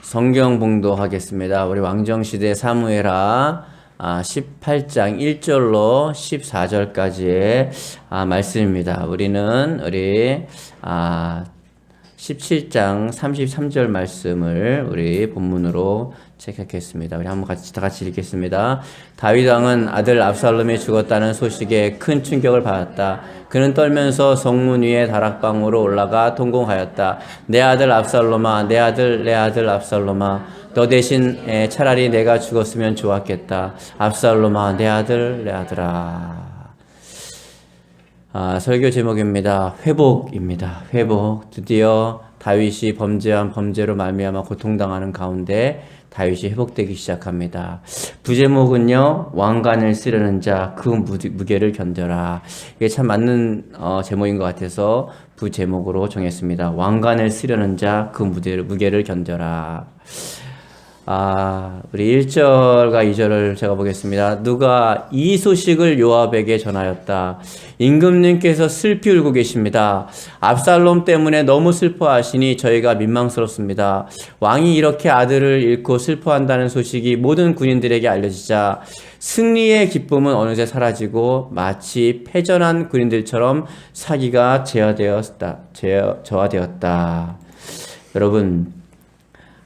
성경 봉독하겠습니다. 우리 왕정시대 사무엘하 18장 1절로 14절까지의 말씀입니다. 우리는 17장 33절 말씀을 우리 본문으로 체크하겠습니다. 우리 한번 다 같이 읽겠습니다. 다윗 왕은 아들 압살롬이 죽었다는 소식에 큰 충격을 받았다. 그는 떨면서 성문 위에 다락방으로 올라가 통곡하였다. 내 아들 압살롬아, 내 아들 압살롬아, 너 대신 차라리 내가 죽었으면 좋았겠다. 압살롬아, 내 아들아. 설교 제목입니다. 회복입니다. 회복. 드디어 다윗이 범죄한 범죄로 말미암아 고통당하는 가운데 다윗이 회복되기 시작합니다. 부제목은요, 왕관을 쓰려는 자 그 무게를 견뎌라. 이게 참 맞는 제목인 것 같아서 부제목으로 정했습니다. 왕관을 쓰려는 자 그 무게를 견뎌라. 우리 1절과 2절을 제가 보겠습니다. 누가 이 소식을 요압에게 전하였다. 임금님께서 슬피 울고 계십니다. 압살롬 때문에 너무 슬퍼하시니 저희가 민망스럽습니다. 왕이 이렇게 아들을 잃고 슬퍼한다는 소식이 모든 군인들에게 알려지자 승리의 기쁨은 어느새 사라지고 마치 패전한 군인들처럼 사기가 저하되었다. 여러분,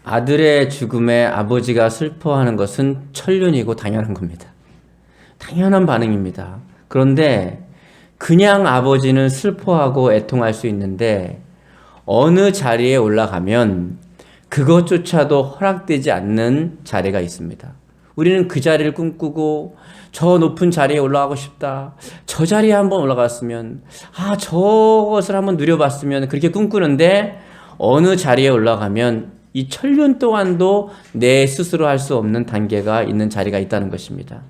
아들의 죽음에 아버지가 슬퍼하는 것은 천륜이고 당연한 겁니다. 당연한 반응입니다. 그런데 그냥 아버지는 슬퍼하고 애통할 수 있는데 어느 자리에 올라가면 그것조차도 허락되지 않는 자리가 있습니다. 우리는 그 자리를 꿈꾸고 저 높은 자리에 올라가고 싶다. 저 자리에 한번 올라갔으면 저것을 한번 누려봤으면 그렇게 꿈꾸는데 어느 자리에 올라가면 이 천륜 동안도 내 스스로 할 수 없는 단계가 있는 자리가 있다는 것입니다.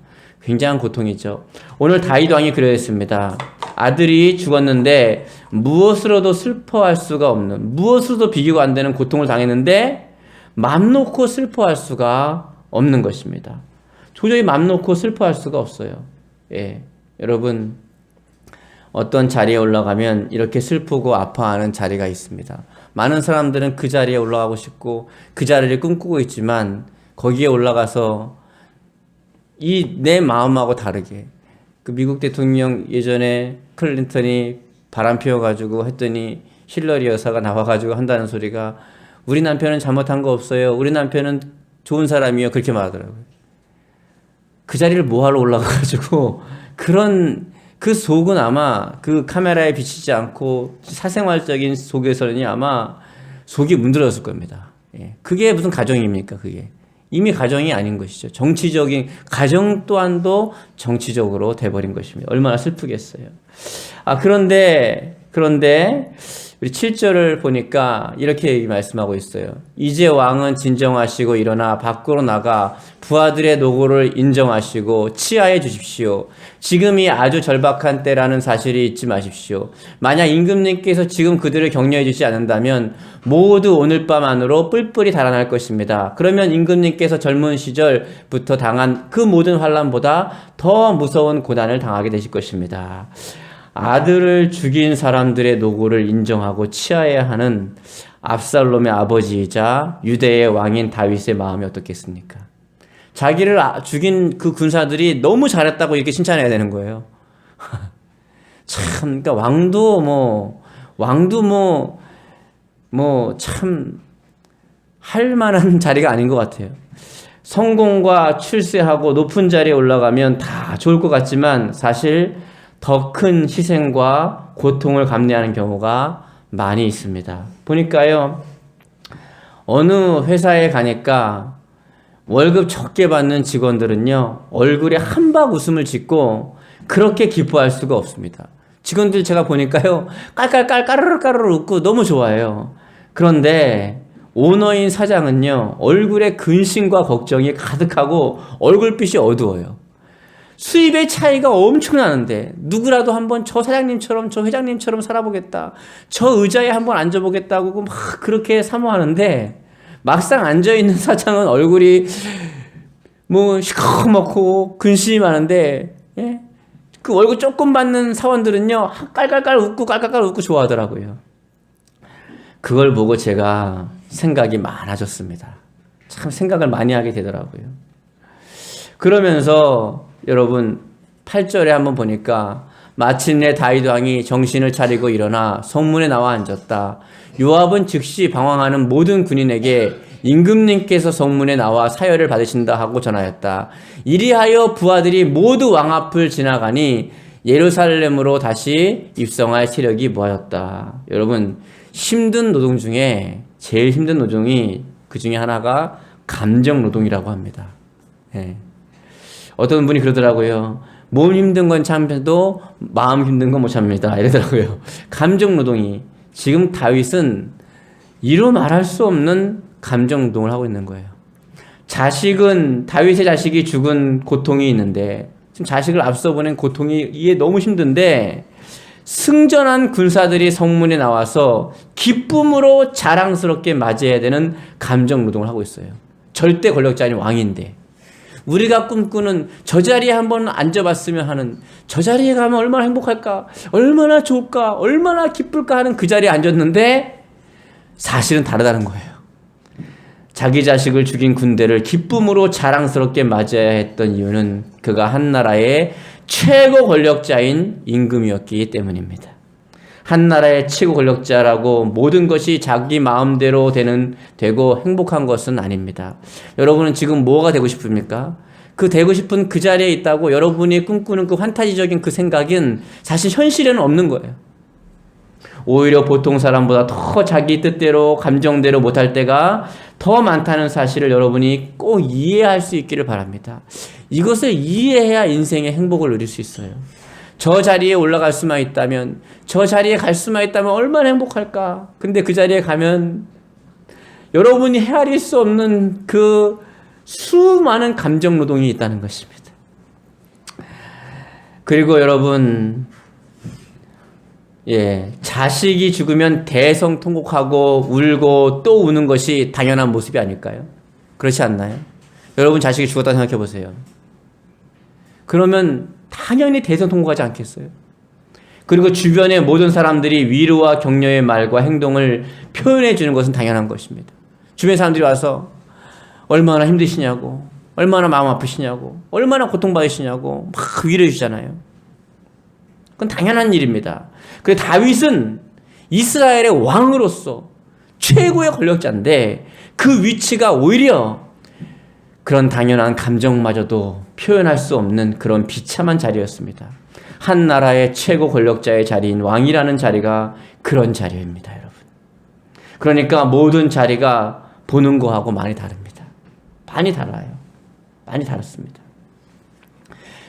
굉장한 고통이죠. 오늘 다윗 왕이 그러했습니다. 아들이 죽었는데 무엇으로도 슬퍼할 수가 없는, 무엇으로도 비교가 안 되는 고통을 당했는데 맘 놓고 슬퍼할 수가 없는 것입니다. 도저히 맘 놓고 슬퍼할 수가 없어요. 여러분, 어떤 자리에 올라가면 이렇게 슬프고 아파하는 자리가 있습니다. 많은 사람들은 그 자리에 올라가고 싶고 그 자리를 꿈꾸고 있지만 거기에 올라가서 내 마음하고 다르게, 그 미국 대통령 예전에 클린턴이 바람 피워가지고 했더니 힐러리 여사가 나와가지고 한다는 소리가 우리 남편은 잘못한 거 없어요. 우리 남편은 좋은 사람이요. 그렇게 말하더라고요. 그 자리를 뭐하러 올라가가지고 그 속은 아마 그 카메라에 비치지 않고 사생활적인 속에서는 아마 속이 문드러졌을 겁니다. 그게 무슨 가정입니까? 그게 이미 가정이 아닌 것이죠. 정치적인 가정 또한도 정치적으로 돼버린 것입니다. 얼마나 슬프겠어요. 그런데 우리 7절을 보니까 이렇게 말씀하고 있어요. 이제 왕은 진정하시고 일어나 밖으로 나가 부하들의 노고를 인정하시고 치하해 주십시오. 지금이 아주 절박한 때라는 사실을 잊지 마십시오. 만약 임금님께서 지금 그들을 격려해 주지 않는다면 모두 오늘 밤 안으로 뿔뿔이 달아날 것입니다. 그러면 임금님께서 젊은 시절부터 당한 그 모든 환난보다 더 무서운 고난을 당하게 되실 것입니다. 아들을 죽인 사람들의 노고를 인정하고 치하해야 하는 압살롬의 아버지이자 유대의 왕인 다윗의 마음이 어떻겠습니까? 자기를 죽인 그 군사들이 너무 잘했다고 이렇게 칭찬해야 되는 거예요. 참, 그러니까 왕도 참 할 만한 자리가 아닌 것 같아요. 성공과 출세하고 높은 자리에 올라가면 다 좋을 것 같지만 사실 더 큰 희생과 고통을 감내하는 경우가 많이 있습니다. 보니까요, 어느 회사에 가니까 월급 적게 받는 직원들은요, 얼굴에 한박 웃음을 짓고 그렇게 기뻐할 수가 없습니다. 직원들 제가 보니까요, 까르르 웃고 너무 좋아해요. 그런데 오너인 사장은요, 얼굴에 근심과 걱정이 가득하고 얼굴빛이 어두워요. 수입의 차이가 엄청나는데 누구라도 한번 저 사장님처럼 저 회장님처럼 살아보겠다, 저 의자에 한번 앉아보겠다고 막 그렇게 사모하는데 막상 앉아있는 사장은 얼굴이 시커멓고 근심이 많은데 그 월급 조금 받는 사원들은요 깔깔깔 웃고 좋아하더라고요. 그걸 보고 제가 생각이 많아졌습니다. 참 생각을 많이 하게 되더라고요. 그러면서 여러분 8절에 한번 보니까 마침내 다윗 왕이 정신을 차리고 일어나 성문에 나와 앉았다. 요압은 즉시 방황하는 모든 군인에게 임금님께서 성문에 나와 사열을 받으신다 하고 전하였다. 이리하여 부하들이 모두 왕 앞을 지나가니 예루살렘으로 다시 입성할 세력이 모아졌다. 여러분, 힘든 노동 중에 제일 힘든 노동이 그 중에 하나가 감정 노동이라고 합니다. 예. 어떤 분이 그러더라고요. 몸 힘든 건 참해도 마음 힘든 건 못 참습니다. 이러더라고요. 감정 노동이. 지금 다윗은 이루 말할 수 없는 감정 노동을 하고 있는 거예요. 다윗의 자식이 죽은 고통이 있는데, 지금 자식을 앞서 보낸 고통이 이게 너무 힘든데, 승전한 군사들이 성문에 나와서 기쁨으로 자랑스럽게 맞이해야 되는 감정 노동을 하고 있어요. 절대 권력자 아닌 왕인데. 우리가 꿈꾸는 저 자리에 한번 앉아봤으면 하는, 저 자리에 가면 얼마나 행복할까, 얼마나 좋을까, 얼마나 기쁠까 하는 그 자리에 앉았는데 사실은 다르다는 거예요. 자기 자식을 죽인 군대를 기쁨으로 자랑스럽게 맞아야 했던 이유는 그가 한 나라의 최고 권력자인 임금이었기 때문입니다. 한 나라의 최고 권력자라고 모든 것이 자기 마음대로 되고 행복한 것은 아닙니다. 여러분은 지금 뭐가 되고 싶습니까? 그 되고 싶은 그 자리에 있다고 여러분이 꿈꾸는 그 환타지적인 그 생각은 사실 현실에는 없는 거예요. 오히려 보통 사람보다 더 자기 뜻대로 감정대로 못할 때가 더 많다는 사실을 여러분이 꼭 이해할 수 있기를 바랍니다. 이것을 이해해야 인생의 행복을 누릴 수 있어요. 저 자리에 올라갈 수만 있다면, 저 자리에 갈 수만 있다면 얼마나 행복할까. 근데 그 자리에 가면 여러분이 헤아릴 수 없는 그 수많은 감정 노동이 있다는 것입니다. 그리고 여러분, 자식이 죽으면 대성통곡하고 울고 또 우는 것이 당연한 모습이 아닐까요? 그렇지 않나요? 여러분 자식이 죽었다고 생각해 보세요. 그러면 당연히 대성통곡하지 않겠어요? 그리고 주변의 모든 사람들이 위로와 격려의 말과 행동을 표현해 주는 것은 당연한 것입니다. 주변 사람들이 와서 얼마나 힘드시냐고, 얼마나 마음 아프시냐고, 얼마나 고통받으시냐고 막 위로해 주잖아요. 그건 당연한 일입니다. 그래서 다윗은 이스라엘의 왕으로서 최고의 권력자인데 그 위치가 오히려 그런 당연한 감정마저도 표현할 수 없는 그런 비참한 자리였습니다. 한 나라의 최고 권력자의 자리인 왕이라는 자리가 그런 자리입니다, 여러분. 그러니까 모든 자리가 보는 거하고 많이 다릅니다. 많이 달라요. 많이 다릅니다.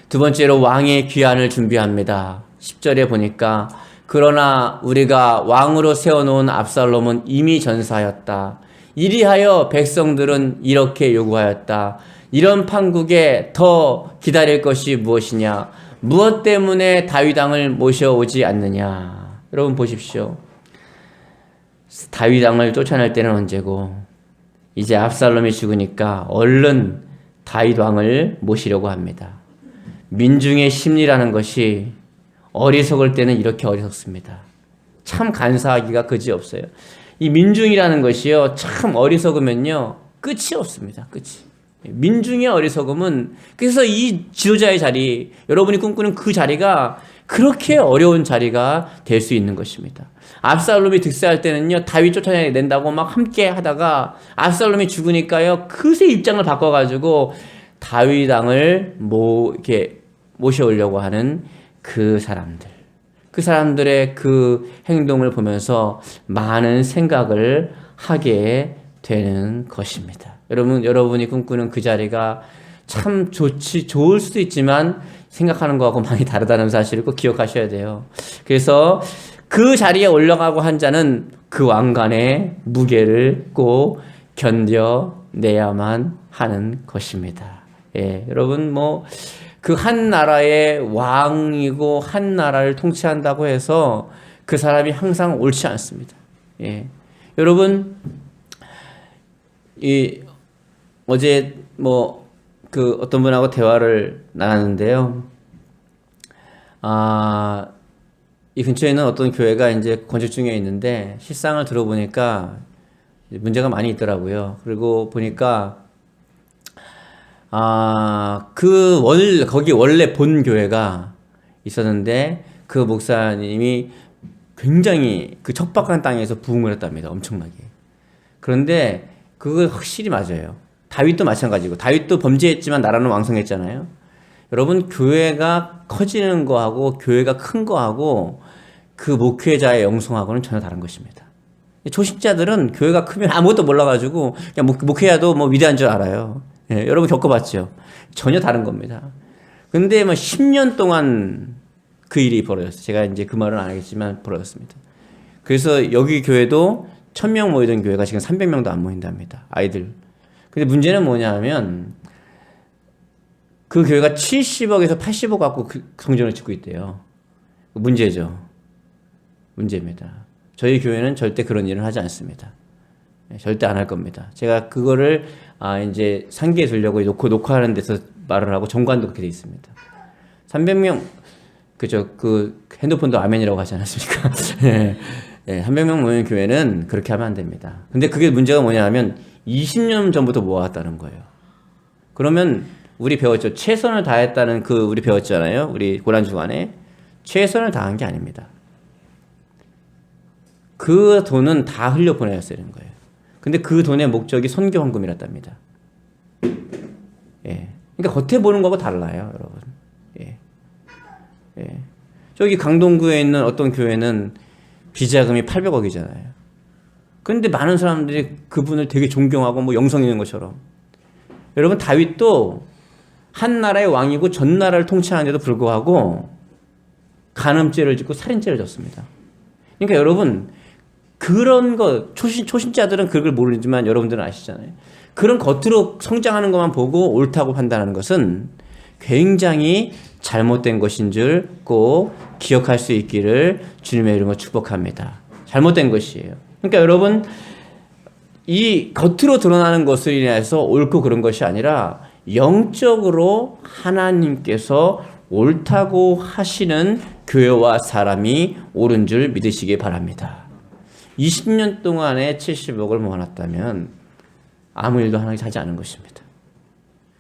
두 번째로 왕의 귀환을 준비합니다. 10절에 보니까 그러나 우리가 왕으로 세워놓은 압살롬은 이미 전사하였다. 이리하여 백성들은 이렇게 요구하였다. 이런 판국에 더 기다릴 것이 무엇이냐? 무엇 때문에 다윗 왕을 모셔오지 않느냐? 여러분 보십시오. 다윗 왕을 쫓아낼 때는 언제고 이제 압살롬이 죽으니까 얼른 다윗 왕을 모시려고 합니다. 민중의 심리라는 것이 어리석을 때는 이렇게 어리석습니다. 참 간사하기가 그지없어요. 이 민중이라는 것이요, 참 어리석으면요 끝이 없습니다. 끝이. 민중의 어리석음은, 그래서 이 지도자의 자리, 여러분이 꿈꾸는 그 자리가 그렇게 어려운 자리가 될 수 있는 것입니다. 압살롬이 득세할 때는요, 다윗 쫓아낸다고 막 함께 하다가 압살롬이 죽으니까요, 그새 입장을 바꿔가지고 다윗 왕을 이렇게 모셔오려고 하는 그 사람들의 그 행동을 보면서 많은 생각을 하게 되는 것입니다. 여러분이 꿈꾸는 그 자리가 참 좋을 수도 있지만 생각하는 거하고 많이 다르다는 사실을 꼭 기억하셔야 돼요. 그래서 그 자리에 올라가고 한 자는 그 왕관의 무게를 꼭 견뎌내야만 하는 것입니다. 여러분 그 한 나라의 왕이고 한 나라를 통치한다고 해서 그 사람이 항상 옳지 않습니다. 여러분, 어제 그 어떤 분하고 대화를 나눴는데요. 이 근처에 있는 어떤 교회가 이제 건축 중에 있는데 실상을 들어보니까 문제가 많이 있더라고요. 그리고 보니까 거기 원래 본 교회가 있었는데 그 목사님이 굉장히 그 척박한 땅에서 부흥을 했답니다. 엄청나게. 그런데 그거 확실히 맞아요. 다윗도 마찬가지고, 다윗도 범죄했지만 나라는 왕성했잖아요. 여러분, 교회가 커지는 거하고 교회가 큰 거하고 그 목회자의 영성하고는 전혀 다른 것입니다. 초신자들은 교회가 크면 아무것도 몰라가지고 그냥 목회자도 뭐 위대한 줄 알아요. 예, 여러분 겪어봤죠? 전혀 다른 겁니다. 근데 뭐 10년 동안 그 일이 벌어졌어요. 제가 이제 그 말은 안 하겠지만 벌어졌습니다. 그래서 여기 교회도 1000명 모이던 교회가 지금 300명도 안 모인답니다. 아이들. 근데 문제는 뭐냐 하면 그 교회가 70억에서 80억 갖고 그 성전을 짓고 있대요. 문제죠. 문제입니다. 저희 교회는 절대 그런 일을 하지 않습니다. 절대 안 할 겁니다. 제가 그거를 이제 상기해 두려고 녹화하는 데서 말을 하고 정관도 그렇게 돼 있습니다. 300명 그죠? 그 핸드폰도 아멘이라고 하지 않았습니까? 예, 300명 모이는 교회는 그렇게 하면 안 됩니다. 근데 그게 문제가 뭐냐 하면 20년 전부터 모아왔다는 거예요. 그러면 우리 배웠죠. 최선을 다했다는 우리 배웠잖아요. 우리 고난 주간에 최선을 다한 게 아닙니다. 그 돈은 다 흘려보내야 되는 거예요. 근데 그 돈의 목적이 선교 헌금이랐답니다. 예. 그러니까 겉에 보는 거하고 달라요, 여러분. 예. 예. 저기 강동구에 있는 어떤 교회는 비자금이 800억이잖아요. 그런데 많은 사람들이 그분을 되게 존경하고 뭐 영성 있는 것처럼. 여러분, 다윗도 한 나라의 왕이고 전 나라를 통치하는데도 불구하고 간음죄를 짓고 살인죄를 졌습니다. 그러니까 여러분, 그런 거 초신자들은 그걸 모르지만 여러분들은 아시잖아요. 그런 겉으로 성장하는 것만 보고 옳다고 판단하는 것은 굉장히 잘못된 것인 줄 꼭 기억할 수 있기를 주님의 이름으로 축복합니다. 잘못된 것이에요. 그러니까 여러분, 이 겉으로 드러나는 것을 인해서 옳고 그런 것이 아니라 영적으로 하나님께서 옳다고 하시는 교회와 사람이 옳은 줄 믿으시기 바랍니다. 20년 동안에 70억을 모아놨다면 아무 일도 하지 않은 것입니다.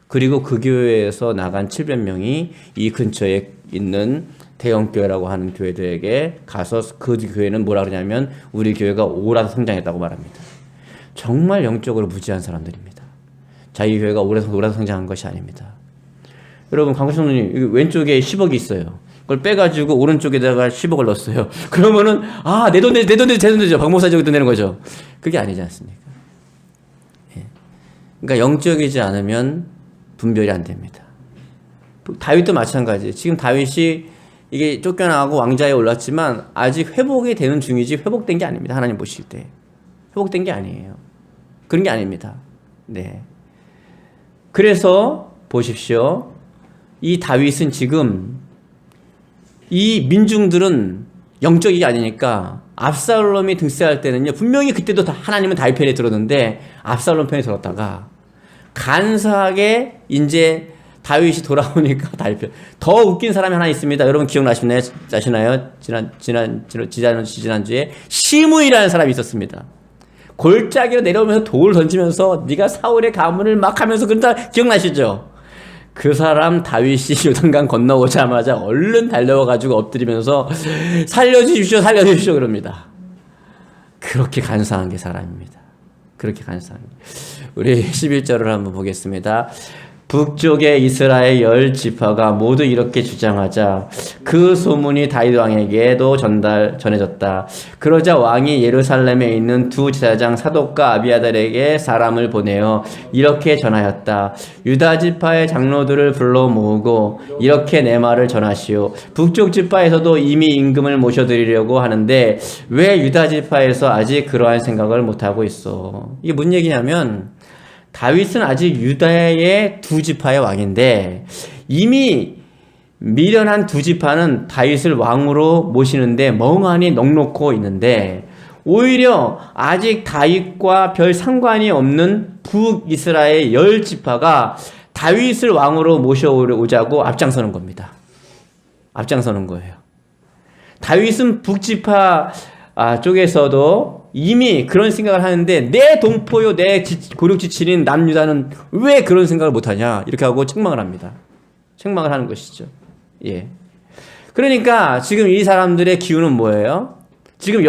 그리고 그 교회에서 나간 700명이 이 근처에 있는 대형교회라고 하는 교회들에게 가서 그 교회는 뭐라 그러냐면 우리 교회가 오라서 성장했다고 말합니다. 정말 영적으로 무지한 사람들입니다. 자기 교회가 오라서 성장한 것이 아닙니다. 여러분, 강구성님 왼쪽에 10억이 있어요. 그걸 빼가지고 오른쪽에다가 10억을 넣었어요. 그러면은 내 돈 되죠. 박 목사 저기 돈 내는 거죠. 그게 아니지 않습니까? 예. 그러니까 영적이지 않으면 분별이 안 됩니다. 다윗도 마찬가지예요. 지금 다윗이 이게 쫓겨나고 왕좌에 올랐지만 아직 회복이 되는 중이지 회복된 게 아닙니다. 하나님 보실 때 회복된 게 아니에요. 그런 게 아닙니다. 네. 그래서 보십시오. 이 다윗은 지금 이 민중들은 영적이 아니니까 압살롬이 등세할 때는요, 분명히 그때도 하나님은 다윗 편에 들었는데 압살롬 편에 들었다가 간사하게 이제 다윗이 돌아오니까 다윗 편. 더 웃긴 사람이 하나 있습니다. 여러분 기억나시나요? 지난주에 시므이라는 사람이 있었습니다. 골짜기로 내려오면서 돌을 던지면서 네가 사울의 가문을 막 하면서 그런다. 기억나시죠? 그 사람 다윗이 요단강 건너오자마자 얼른 달려와가지고 엎드리면서 살려주십시오 그럽니다. 그렇게 간사한 게 사람입니다. 그렇게 간사한 게. 우리 11절을 한번 보겠습니다. 북쪽의 이스라엘 10지파가 모두 이렇게 주장하자 그 소문이 다윗 왕에게도 전해졌다. 그러자 왕이 예루살렘에 있는 두 제사장 사독과 아비아달에게 사람을 보내어 이렇게 전하였다. 유다 지파의 장로들을 불러 모으고 이렇게 내 말을 전하시오. 북쪽 지파에서도 이미 임금을 모셔드리려고 하는데 왜 유다 지파에서 아직 그러한 생각을 못하고 있어? 이게 무슨 얘기냐면 다윗은 아직 유다의 두 지파의 왕인데 이미 미련한 두 지파는 다윗을 왕으로 모시는데 멍하니 넋놓고 있는데 오히려 아직 다윗과 별 상관이 없는 북이스라엘 10지파가 다윗을 왕으로 모셔오자고 앞장서는 겁니다. 앞장서는 거예요. 다윗은 북지파 쪽에서도 이미 그런 생각을 하는데 내 동포요 내 고륙지친인 남유다는 왜 그런 생각을 못하냐 이렇게 하고 책망을 합니다. 책망을 하는 것이죠. 예. 그러니까 지금 이 사람들의 기운은 뭐예요? 지금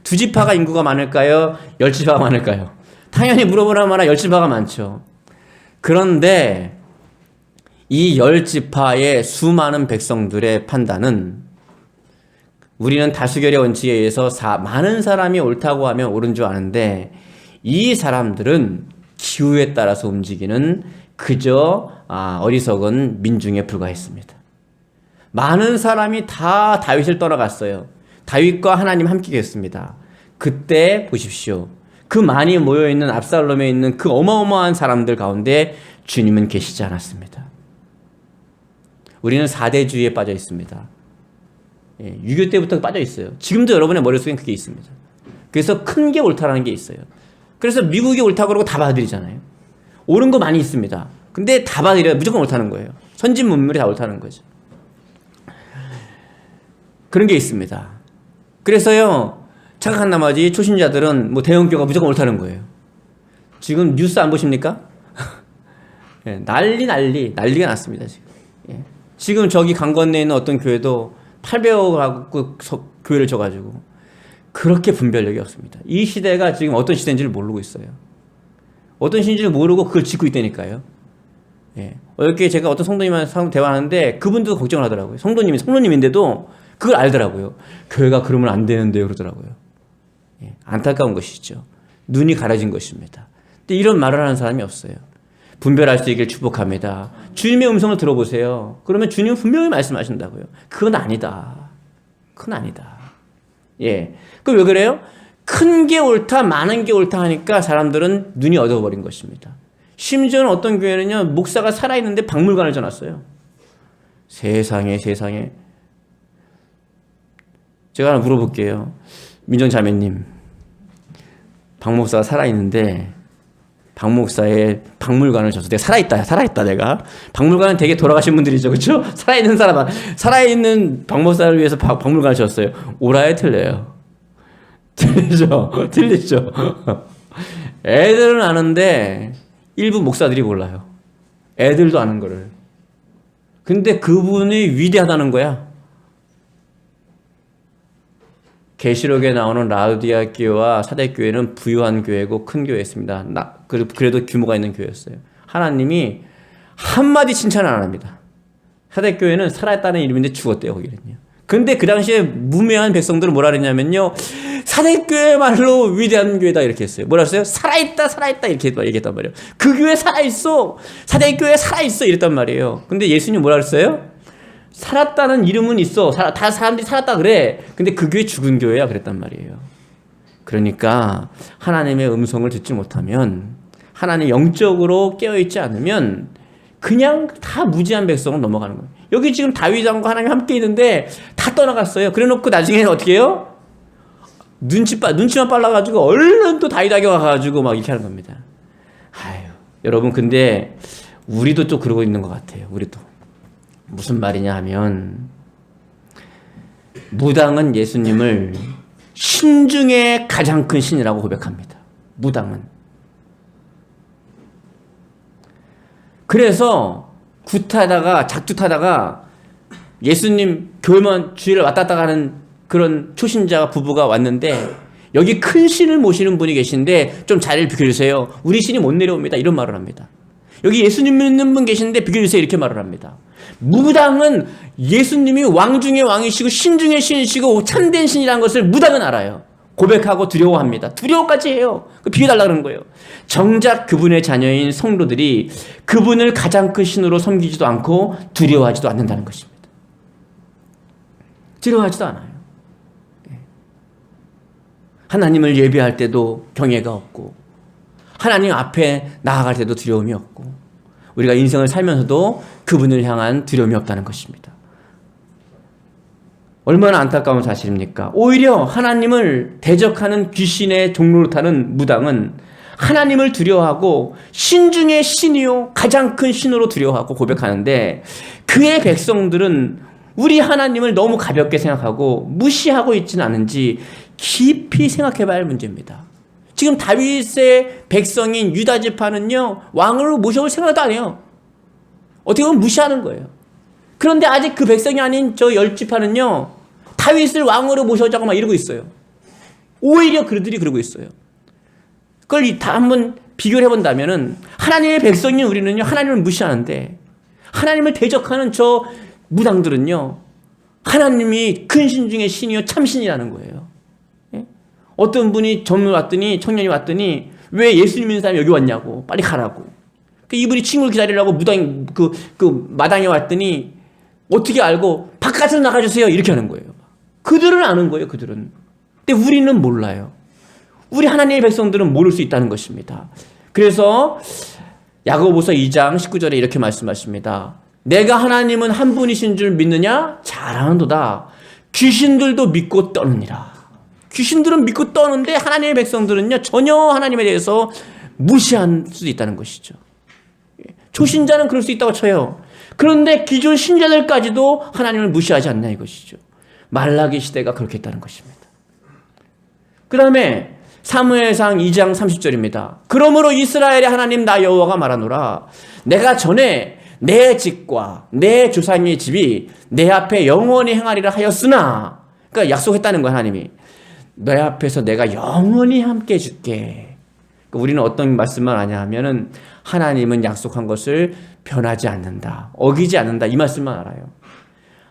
두 지파가 인구가 많을까요? 10지파가 많을까요? 당연히 물어보나 마나 10지파가 많죠. 그런데 이 10지파의 수많은 백성들의 판단은 우리는 다수결의 원칙에 의해서 많은 사람이 옳다고 하면 옳은 줄 아는데 이 사람들은 기후에 따라서 움직이는 그저 어리석은 민중에 불과했습니다. 많은 사람이 다 다윗을 떠나갔어요. 다윗과 하나님 함께 계셨습니다. 그때 보십시오. 그 많이 모여있는 압살롬에 있는 그 어마어마한 사람들 가운데 주님은 계시지 않았습니다. 우리는 4대주의에 빠져 있습니다. 6.25 때부터 빠져 있어요. 지금도 여러분의 머릿속엔 그게 있습니다. 그래서 큰 게 옳다라는 게 있어요. 그래서 미국이 옳다고 그러고 다 받아들이잖아요. 옳은 거 많이 있습니다. 근데 다 받아들여야 무조건 옳다는 거예요. 선진 문물이 다 옳다는 거죠. 그런 게 있습니다. 그래서요, 착각한 나머지 초신자들은 뭐 대형교가 무조건 옳다는 거예요. 지금 뉴스 안 보십니까? 예, 난리가 났습니다, 지금. 예. 지금 저기 강 건너에 있는 어떤 교회도 800억하고 교회를 줘가지고 그렇게 분별력이 없습니다. 이 시대가 지금 어떤 시대인지를 모르고 있어요. 어떤 시대인지를 모르고 그걸 짓고 있다니까요. 예. 어저께 제가 어떤 성도님한테 대화하는데 그분도 걱정을 하더라고요. 성도님인데도 그걸 알더라고요. 교회가 그러면 안 되는데요, 그러더라고요. 예. 안타까운 것이죠. 눈이 가려진 것입니다. 근데 이런 말을 하는 사람이 없어요. 분별할 수 있기를 축복합니다. 주님의 음성을 들어보세요. 그러면 주님은 분명히 말씀하신다고요. 그건 아니다. 그건 아니다. 예. 그 왜 그래요? 큰 게 옳다, 많은 게 옳다 하니까 사람들은 눈이 어두워버린 것입니다. 심지어는 어떤 교회는요, 목사가 살아있는데 박물관을 져놨어요. 세상에. 제가 하나 물어볼게요. 민정자매님. 박 목사가 살아있는데 박 목사의 박물관을 져서 내가 살아있다 내가. 박물관은 되게 돌아가신 분들이죠, 그렇죠? 살아있는 박 목사를 위해서 박물관을 졌어요. 옳아요, 틀려요? 틀리죠. 애들은 아는데 일부 목사들이 몰라요. 애들도 아는 거를. 근데 그분이 위대하다는 거야. 계시록에 나오는 라우디아 교회와 사대 교회는 부유한 교회고 큰 교회였습니다. 그래도 규모가 있는 교회였어요. 하나님이 한마디 칭찬을 안 합니다. 사대 교회는 살아있다는 이름인데 죽었대요, 거기는요. 근데 그 당시에 무매한 백성들은 뭐라 그랬냐면요, 사대 교회말로 위대한 교회다 이렇게 했어요. 뭐라 했어요? 살아있다 이렇게 얘기했단 말이에요. 그 교회 살아있어, 사대 교회 살아있어 이랬단 말이에요. 근데 예수님 뭐라 그랬어요? 살았다는 이름은 있어. 다 사람들이 살았다 그래. 근데 그 교회 죽은 교회야 그랬단 말이에요. 그러니까 하나님의 음성을 듣지 못하면, 하나님 영적으로 깨어있지 않으면 그냥 다 무지한 백성은 넘어가는 거예요. 여기 지금 다윗 왕과 하나님 함께 있는데 다 떠나갔어요. 그래놓고 나중에는 어떻게 해요? 눈치만 빨라가지고 얼른 또 다윗에게 와가지고 막 이렇게 하는 겁니다. 아유, 여러분, 근데 우리도 또 그러고 있는 것 같아요. 우리도. 무슨 말이냐 하면, 무당은 예수님을 신 중에 가장 큰 신이라고 고백합니다. 무당은. 그래서 작두 타다가 예수님 교회만 주일을 왔다 갔다 하는 그런 초신자 부부가 왔는데, 여기 큰 신을 모시는 분이 계신데 좀 자리를 비켜주세요. 우리 신이 못 내려옵니다. 이런 말을 합니다. 여기 예수님 믿는 분 계신데 비켜주세요. 이렇게 말을 합니다. 무당은 예수님이 왕 중의 왕이시고 신 중의 신이시고 참된 신이라는 것을 무당은 알아요. 고백하고 두려워합니다. 두려워까지 해요. 비켜달라 그러는 거예요. 정작 그분의 자녀인 성도들이 그분을 가장 큰 신으로 섬기지도 않고 두려워하지도 않는다는 것입니다. 두려워하지도 않아요. 하나님을 예배할 때도 경외가 없고, 하나님 앞에 나아갈 때도 두려움이 없고, 우리가 인생을 살면서도 그분을 향한 두려움이 없다는 것입니다. 얼마나 안타까운 사실입니까? 오히려 하나님을 대적하는 귀신의 종로로 타는 무당은 하나님을 두려워하고 신 중의 신이요 가장 큰 신으로 두려워하고 고백하는데, 그의 백성들은 우리 하나님을 너무 가볍게 생각하고 무시하고 있지는 않은지 깊이 생각해 봐야 할 문제입니다. 지금 다윗의 백성인 유다 지파는요, 왕으로 모셔올 생각도 안 해요. 어떻게 보면 무시하는 거예요. 그런데 아직 그 백성이 아닌 저 10지파는요, 다윗을 왕으로 모셔오자고 막 이러고 있어요. 오히려 그들이 그러고 있어요. 그걸 다 한번 비교를 해본다면은, 하나님의 백성인 우리는요, 하나님을 무시하는데, 하나님을 대적하는 저 무당들은요, 하나님이 큰 신 중에 신이요 참신이라는 거예요. 예? 어떤 분이 청년이 왔더니 왜 예수님 믿는 사람이 여기 왔냐고, 빨리 가라고. 이분이 친구를 기다리려고 마당에 왔더니 어떻게 알고 바깥으로 나가주세요 이렇게 하는 거예요. 그들은 아는 거예요. 그들은. 근데 우리는 몰라요. 우리 하나님의 백성들은 모를 수 있다는 것입니다. 그래서 야고보서 2장 19절에 이렇게 말씀하십니다. 내가 하나님은 한 분이신 줄 믿느냐? 잘하는도다. 귀신들도 믿고 떠느니라. 귀신들은 믿고 떠는데 하나님의 백성들은요, 전혀 하나님에 대해서 무시할 수도 있다는 것이죠. 초신자는 그럴 수 있다고 쳐요. 그런데 기존 신자들까지도 하나님을 무시하지 않나 이것이죠. 말라기 시대가 그렇게 했다는 것입니다. 그 다음에 사무엘상 2장 30절입니다. 그러므로 이스라엘의 하나님 나 여호와가 말하노라. 내가 전에 내 집과 내 조상의 집이 내 앞에 영원히 행하리라 하였으나, 그러니까 약속했다는 거야. 하나님이 내 앞에서 내가 영원히 함께 해줄게. 그러니까 우리는 어떤 말씀만 하냐 하면은 하나님은 약속한 것을 변하지 않는다, 어기지 않는다, 이 말씀만 알아요.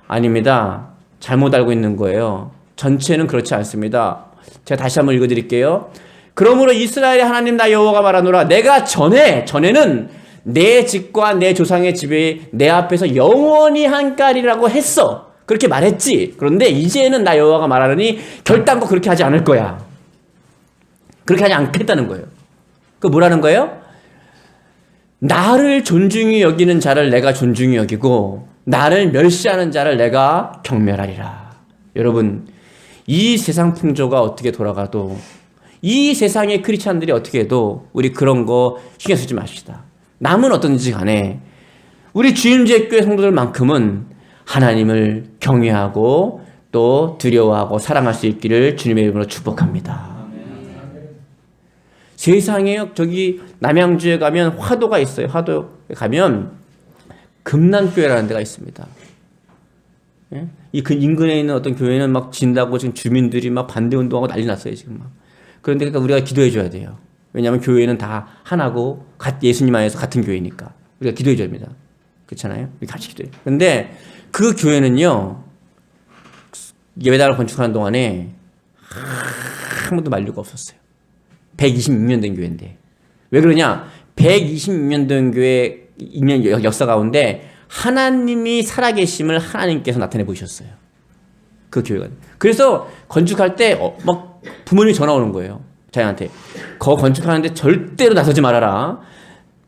아닙니다. 잘못 알고 있는 거예요. 전체는 그렇지 않습니다. 제가 다시 한번 읽어드릴게요. 그러므로 이스라엘의 하나님 나 여호와가 말하노라. 내가 전에는 내 집과 내 조상의 집이 내 앞에서 영원히 한까리라고 했어. 그렇게 말했지. 그런데 이제는 나 여호와가 말하느니 결단코 그렇게 하지 않을 거야. 그렇게 하지 않겠다는 거예요. 그 뭐라는 거예요? 나를 존중히 여기는 자를 내가 존중히 여기고 나를 멸시하는 자를 내가 경멸하리라. 여러분, 이 세상 풍조가 어떻게 돌아가도, 이 세상의 크리스찬들이 어떻게 해도 우리 그런 거 신경 쓰지 맙시다. 남은 어떤지 간에 우리 주임제교회 성도들만큼은 하나님을 경외하고 또 두려워하고 사랑할 수 있기를 주님의 이름으로 축복합니다. 세상에 저기 남양주에 가면 화도가 있어요. 화도에 가면 금난교회라는 데가 있습니다. 예? 이 그 인근에 있는 어떤 교회는 막 진다고 지금 주민들이 막 반대 운동하고 난리 났어요 지금 막. 그런데 그러니까 우리가 기도해 줘야 돼요. 왜냐하면 교회는 다 하나고 예수님 안에서 같은 교회니까 우리가 기도해 줘야 됩니다. 그렇잖아요? 우리 같이 기도해. 그런데 그 교회는요, 예배당을 건축하는 동안에 한 번도 만류가 없었어요. 126년 된 교회인데. 왜 그러냐? 126년 된 교회 역사 가운데 하나님이 살아계심을 하나님께서 나타내 보이셨어요. 그 교회가. 그래서 건축할 때 막 부모님이 전화 오는 거예요. 자기한테. 거 건축하는데 절대로 나서지 말아라.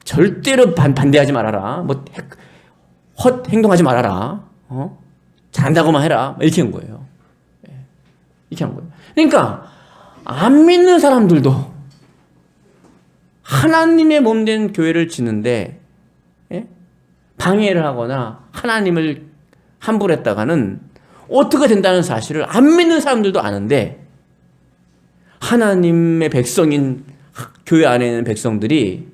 절대로 반대하지 말아라. 뭐 헛 행동하지 말아라. 잘한다고만 해라. 이렇게 한 거예요. 이렇게 한 거예요. 그러니까 안 믿는 사람들도 하나님의 몸된 교회를 짓는데 방해를 하거나 하나님을 함부로 했다가는 어떻게 된다는 사실을 안 믿는 사람들도 아는데, 하나님의 백성인 교회 안에 있는 백성들이,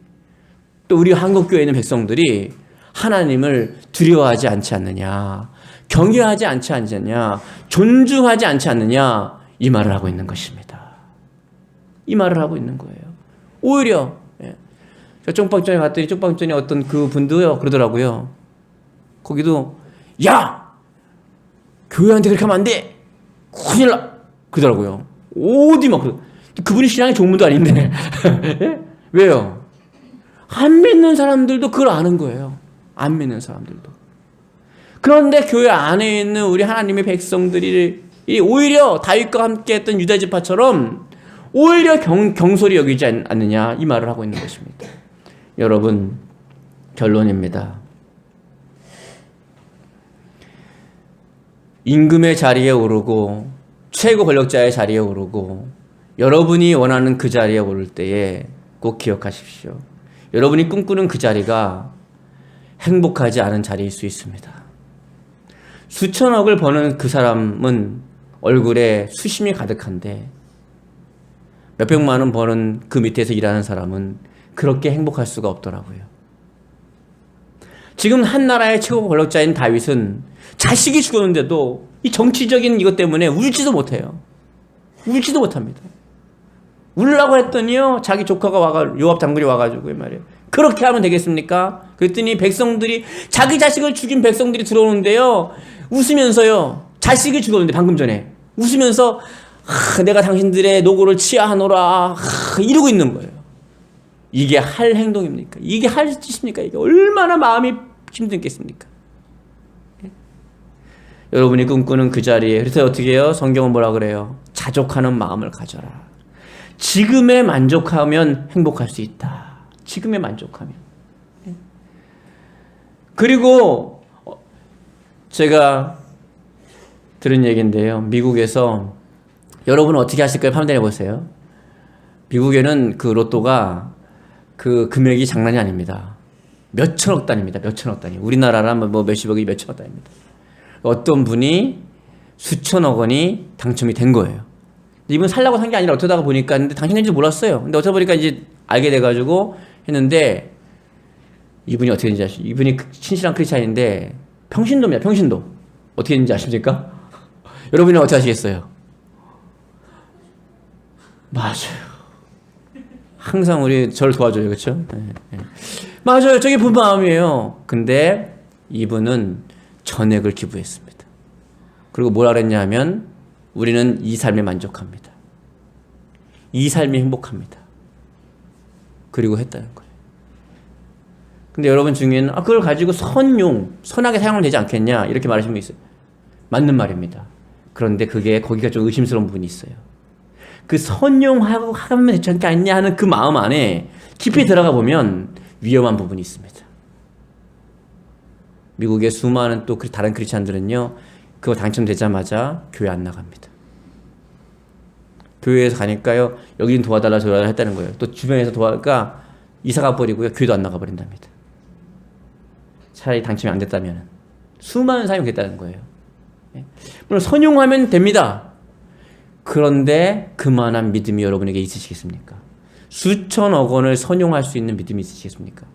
또 우리 한국교회에 있는 백성들이 하나님을 두려워하지 않지 않느냐, 경외하지 않지 않느냐, 존중하지 않지 않느냐, 이 말을 하고 있는 것입니다. 이 말을 하고 있는 거예요. 오히려 저 쪽방전에 갔더니 쪽방전에 어떤 그 분도요 그러더라고요. 거기도 야! 교회한테 그렇게 하면 안 돼! 큰일 나! 그러더라고요. 어디 막 그분이 신앙의 종문도 아닌데 왜요? 안 믿는 사람들도 그걸 아는 거예요. 안 믿는 사람들도. 그런데 교회 안에 있는 우리 하나님의 백성들이 오히려 다윗과 함께 했던 유다 지파처럼 오히려 경솔히 여기지 않느냐, 이 말을 하고 있는 것입니다. 여러분, 결론입니다. 임금의 자리에 오르고 최고 권력자의 자리에 오르고 여러분이 원하는 그 자리에 오를 때에 꼭 기억하십시오. 여러분이 꿈꾸는 그 자리가 행복하지 않은 자리일 수 있습니다. 수천억을 버는 그 사람은 얼굴에 수심이 가득한데 몇백만 원 버는 그 밑에서 일하는 사람은 그렇게 행복할 수가 없더라고요. 지금 한 나라의 최고 권력자인 다윗은 자식이 죽었는데도 이 정치적인 이것 때문에 울지도 못해요. 울지도 못합니다. 울라고 했더니요, 자기 조카가 요압 장군이 와가지고 말이에요. 그렇게 하면 되겠습니까? 그랬더니 백성들이, 자기 자식을 죽인 백성들이 들어오는데요, 웃으면서요, 자식이 죽었는데 방금 전에 웃으면서 내가 당신들의 노고를 치하하노라 이러고 있는 거예요. 이게 할 행동입니까? 이게 할 짓입니까? 이게 얼마나 마음이 힘들겠습니까? 여러분이 꿈꾸는 그 자리에, 그래서 어떻게 해요? 성경은 뭐라 그래요? 자족하는 마음을 가져라. 지금에 만족하면 행복할 수 있다. 지금에 만족하면. 그리고 제가 들은 얘기인데요. 미국에서 여러분은 어떻게 하실 거예요? 판단해 보세요. 미국에는 그 로또가 그 금액이 장난이 아닙니다. 몇천억 단위입니다. 몇천억 단위. 우리나라라면 뭐 몇십억이 몇천억 단위입니다. 어떤 분이 수천억 원이 당첨이 된 거예요. 이분 살라고 산 게 아니라 어쩌다가 보니까, 근데 당첨된지 몰랐어요. 근데 어쩌다 보니까 이제 알게 돼가지고 했는데, 이분이 어떻게 됐는지 아시죠? 이분이 신실한 크리스찬인데 평신도입니다. 평신도. 어떻게 됐는지 아십니까? 여러분은 어떻게 하시겠어요? 맞아요. 항상 저를 도와줘요. 그렇죠? 네. 맞아요. 저게 본 마음이에요. 근데 이분은 전액을 기부했습니다. 그리고 뭐라 그랬냐 하면, 우리는 이 삶에 만족합니다. 이 삶이 행복합니다. 그리고 했다는 거예요. 근데 여러분 중에는 그걸 가지고 선하게 사용하면 되지 않겠냐 이렇게 말하시는 분 있어요. 맞는 말입니다. 그런데 거기가 좀 의심스러운 부분이 있어요. 그 선용하고 하면 되지 않겠냐 하는 그 마음 안에 깊이 들어가 보면 위험한 부분이 있습니다. 미국의 수많은 또 다른 크리스찬들은요, 그거 당첨되자마자 교회 안 나갑니다. 교회에서 가니까요, 여기는 도와달라 저달라 했다는 거예요. 또 주변에서 도와가 이사가 버리고요, 교회도 안 나가 버린답니다. 차라리 당첨이 안 됐다면 수많은 사람이 됐다는 거예요. 물론 선용하면 됩니다. 그런데 그만한 믿음이 여러분에게 있으시겠습니까? 수천억 원을 선용할 수 있는 믿음이 있으시겠습니까?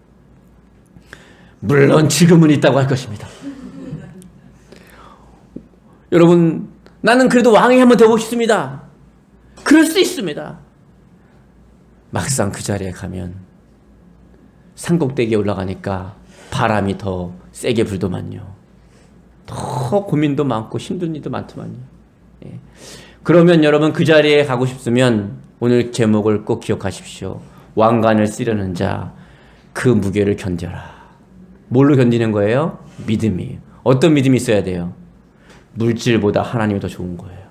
물론 지금은 있다고 할 것입니다. 여러분, 나는 그래도 왕이 한번 되고 싶습니다. 그럴 수 있습니다. 막상 그 자리에 가면 산꼭대기에 올라가니까 바람이 더 세게 불더만요. 더 고민도 많고 힘든 일도 많더만요. 예. 그러면 여러분 그 자리에 가고 싶으면 오늘 제목을 꼭 기억하십시오. 왕관을 쓰려는 자, 그 무게를 견뎌라. 뭘로 견디는 거예요? 믿음이에요. 어떤 믿음이 있어야 돼요? 물질보다 하나님이 더 좋은 거예요.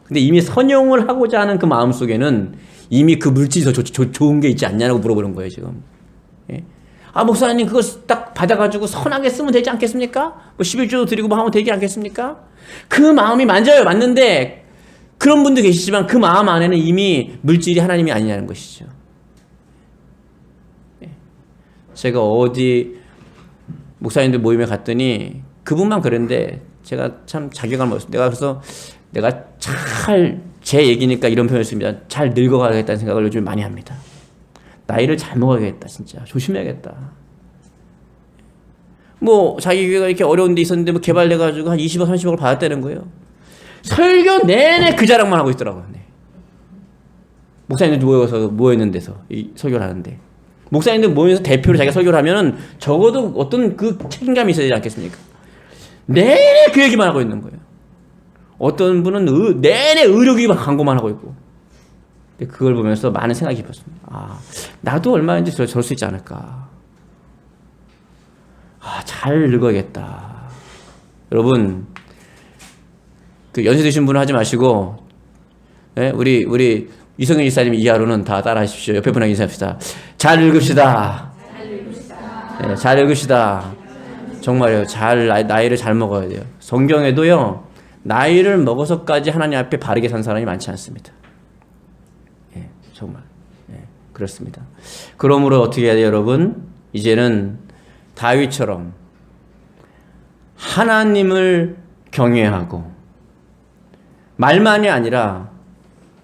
근데 이미 선용을 하고자 하는 그 마음 속에는 이미 그 물질이 더 좋은 게 있지 않냐고 물어보는 거예요, 지금. 예? 목사님, 그거 딱 받아가지고 선하게 쓰면 되지 않겠습니까? 뭐 11조도 드리고 뭐 하면 되지 않겠습니까? 그 마음이 맞는데, 그런 분도 계시지만 그 마음 안에는 이미 물질이 하나님이 아니냐는 것이죠. 예. 제가 어디 목사님들 모임에 갔더니 그분만 그랬는데 제가 참 자괴감을 먹었습니다. 내가 제 얘기니까 이런 표현을 씁니다. 잘 늙어가야겠다는 생각을 요즘 많이 합니다. 나이를 잘 먹어야겠다, 진짜. 조심해야겠다. 뭐, 자기 교회가 이렇게 어려운 데 있었는데, 뭐, 개발돼가지고 한 20억, 30억을 받았다는 거예요. 설교 내내 그 자랑만 하고 있더라고요. 네. 목사님들 모여있는 데서 설교를 하는데. 목사님들 모여서 대표로 자기가 설교를 하면은 적어도 어떤 그 책임감이 있어야 되지 않겠습니까? 내내 그 얘기만 하고 있는 거예요. 어떤 분은 내내 의료기 광고만 하고 있고. 근데 그걸 보면서 많은 생각이 깊었습니다. 나도 얼마인지 저럴 수 있지 않을까. 잘 늙어야겠다. 여러분, 그 연세 드신 분은 하지 마시고, 예? 우리 이성현 이사님 이하로는 다 따라 하십시오. 옆에 분하고 인사합시다. 잘 늙읍시다. 예, 잘 늙읍시다. 정말요. 나이를 잘 먹어야 돼요. 성경에도요, 나이를 먹어서까지 하나님 앞에 바르게 산 사람이 많지 않습니다. 예, 정말. 예, 그렇습니다. 그러므로 어떻게 해야 돼요, 여러분? 이제는 다윗처럼 하나님을 경외하고, 말만이 아니라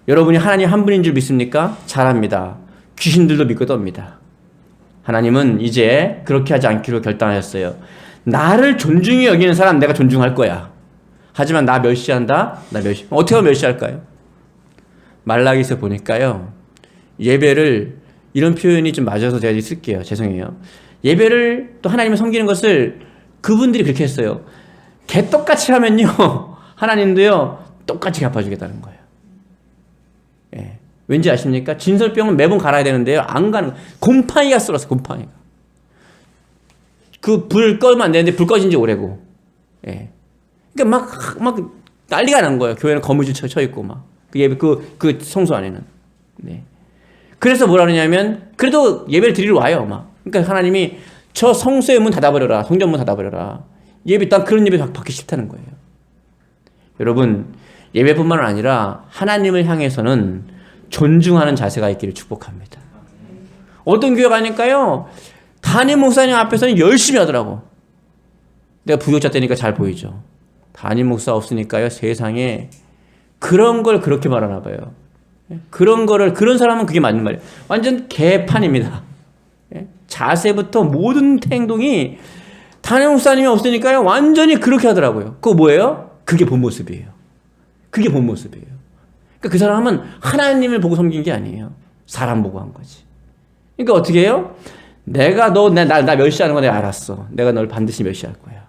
여러분이 하나님 한 분인 줄 믿습니까? 잘합니다. 귀신들도 믿고 떱니다. 하나님은 이제 그렇게 하지 않기로 결단하셨어요. 나를 존중히 여기는 사람 내가 존중할 거야. 하지만 나 멸시한다? 나 멸시. 어떻게 하면 멸시할까요? 말라기서 보니까요. 예배를, 이런 표현이 좀 맞아서 제가 쓸게요. 죄송해요. 예배를 또 하나님을 섬기는 것을 그분들이 그렇게 했어요. 개떡같이 하면요. 하나님도요. 똑같이 갚아주겠다는 거예요. 예. 왠지 아십니까? 진설병은 매번 갈아야 되는데요. 안 가는 거예요. 곰팡이가 쓸었어요. 곰팡이가. 그 불 꺼면 안 되는데 불 꺼진 지 오래고. 예. 그러니까 막 난리가 난 거예요. 교회는 거무줄 쳐 있고 막. 그 예배, 그 성소 안에는. 네. 그래서 뭐라 그러냐면, 그래도 예배를 드리러 와요, 막. 그러니까 하나님이 저 성소의 문 닫아버려라. 성전문 닫아버려라. 예배, 난 그런 예배 받기 싫다는 거예요. 여러분, 예배뿐만 아니라 하나님을 향해서는 존중하는 자세가 있기를 축복합니다. 어떤 교회 가니까요, 담임 목사님 앞에서는 열심히 하더라고. 내가 부교자 때니까 잘 보이죠. 담임 목사 없으니까요, 세상에 그런 걸 그렇게 말하나 봐요. 그런 사람은 그게 맞는 말이에요. 완전 개판입니다. 자세부터 모든 행동이 담임 목사님이 없으니까요, 완전히 그렇게 하더라고요. 그거 뭐예요? 그게 본 모습이에요. 그게 본 모습이에요. 그러니까 그 사람은 하나님을 보고 섬긴 게 아니에요. 사람 보고 한 거지. 그러니까 어떻게 해요? 내가 나 멸시하는 거 내가 알았어. 내가 널 반드시 멸시할 거야.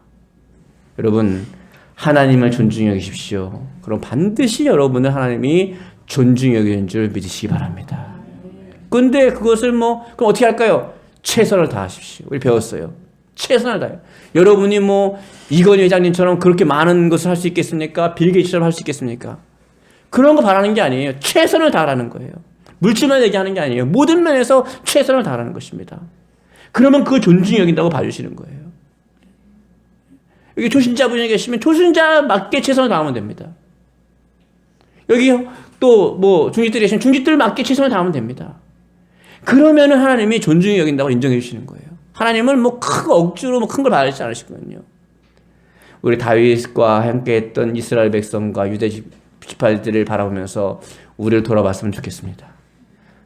여러분, 하나님을 존중히 여기십시오. 그럼 반드시 여러분을 하나님이 존중히 여기는 줄 믿으시기 바랍니다. 근데 그것을 그럼 어떻게 할까요? 최선을 다하십시오. 우리 배웠어요. 최선을 다해요. 여러분이 이건희 회장님처럼 그렇게 많은 것을 할 수 있겠습니까? 빌 게이츠처럼 할 수 있겠습니까? 그런 거 바라는 게 아니에요. 최선을 다하라는 거예요. 물질만 얘기하는 게 아니에요. 모든 면에서 최선을 다하라는 것입니다. 그러면 그걸 존중히 여긴다고 봐주시는 거예요. 여기 초신자분이 계시면 초신자 맞게 최선을 다하면 됩니다. 여기 또 중직들이 계시면 중직들 맞게 최선을 다하면 됩니다. 그러면은 하나님이 존중히 여긴다고 인정해 주시는 거예요. 하나님은 억지로 큰 걸 바라지 않으시거든요. 우리 다윗과 함께 했던 이스라엘 백성과 유대 지파들을 바라보면서 우리를 돌아봤으면 좋겠습니다.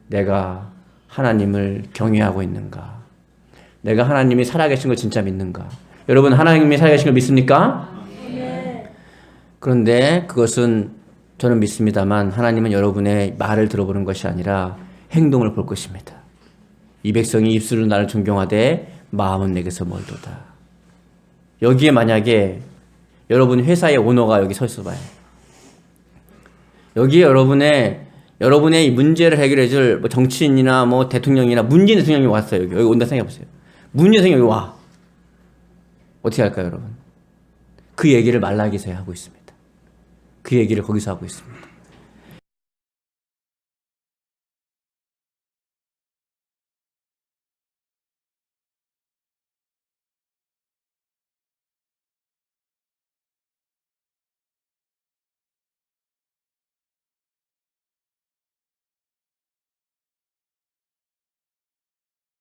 내가 하나님을 경외하고 있는가? 내가 하나님이 살아계신 걸 진짜 믿는가? 여러분, 하나님이 살아계신 걸 믿습니까? 네. 그런데 그것은 저는 믿습니다만 하나님은 여러분의 말을 들어보는 것이 아니라 행동을 볼 것입니다. 이 백성이 입술은 나를 존경하되 마음은 내게서 멀도다. 여기에 만약에 여러분 회사의 오너가 여기 서 있어 봐요. 여기에 여러분의 이 문제를 해결해 줄 정치인이나 대통령이나 문재인 대통령이 왔어요. 여기 온다 생각해 보세요. 문재인 대통령이 와. 어떻게 할까요, 여러분? 그 얘기를 말라기서에 하고 있습니다. 그 얘기를 거기서 하고 있습니다.